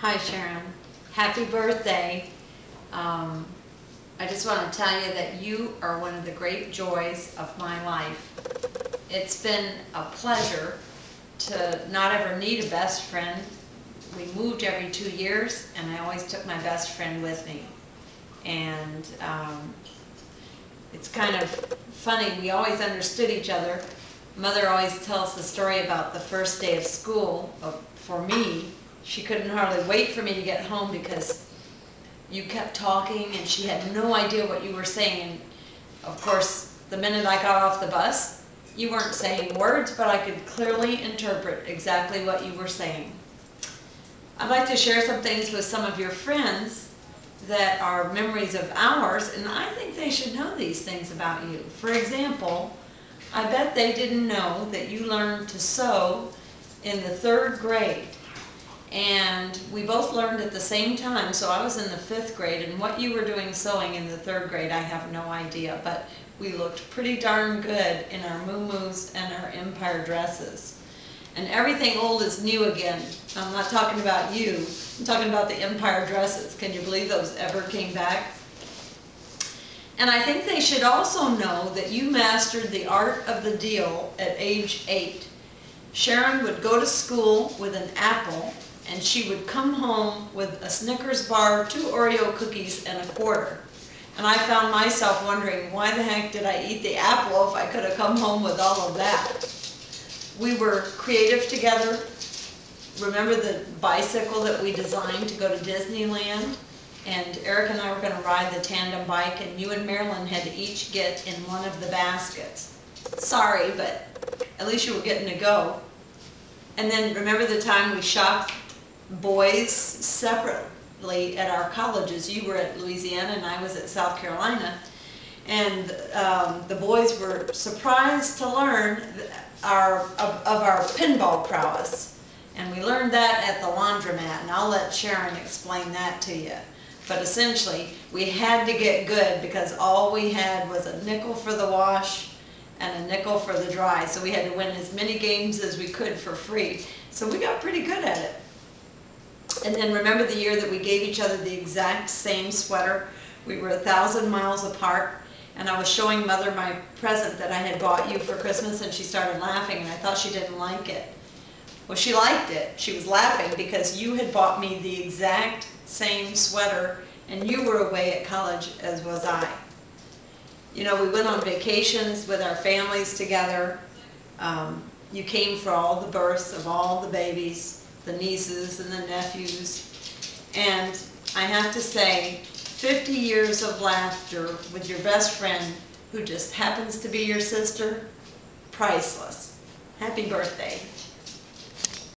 Hi Sharon, happy birthday. I just want to tell you that you are one of the great joys of my life. It's been a pleasure to not ever need a best friend. We moved every 2 years and I always took my best friend with me. And it's kind of funny, we always understood each other. Mother always tells the story about the first day of school. For me, she couldn't hardly wait for me to get home because you kept talking and she had no idea what you were saying. And of course, the minute I got off the bus, you weren't saying words, but I could clearly interpret exactly what you were saying. I'd like to share some things with some of your friends that are memories of ours, and I think they should know these things about you. For example, I bet they didn't know that you learned to sew in the 3rd grade. And we both learned at the same time, so I was in the 5th grade, and what you were doing sewing in the 3rd grade, I have no idea, but we looked pretty darn good in our muumuus and our empire dresses. And everything old is new again. I'm not talking about you, I'm talking about the empire dresses. Can you believe those ever came back? And I think they should also know that you mastered the art of the deal at age 8. Sharon would go to school with an apple, and she would come home with a Snickers bar, 2 Oreo cookies, and a quarter. And I found myself wondering, why the heck did I eat the apple if I could have come home with all of that? We were creative together. Remember the bicycle that we designed to go to Disneyland? And Eric and I were going to ride the tandem bike, and you and Marilyn had to each get in one of the baskets. Sorry, but at least you were getting to go. And then remember the time we shopped boys separately at our colleges? You were at Louisiana and I was at South Carolina. And the boys were surprised to learn of our pinball prowess. And we learned that at the laundromat, and I'll let Sharon explain that to you. But essentially, we had to get good because all we had was a nickel for the wash and a nickel for the dry. So we had to win as many games as we could for free. So we got pretty good at it. And then remember the year that we gave each other the exact same sweater? We were 1,000 miles apart, and I was showing Mother my present that I had bought you for Christmas, and she started laughing, and I thought she didn't like it. Well, she liked it. She was laughing because you had bought me the exact same sweater, and you were away at college, as was I. You know, we went on vacations with our families together. You came for all the births of all the babies, the nieces and the nephews. And I have to say, 50 years of laughter with your best friend, who just happens to be your sister, priceless. Happy birthday.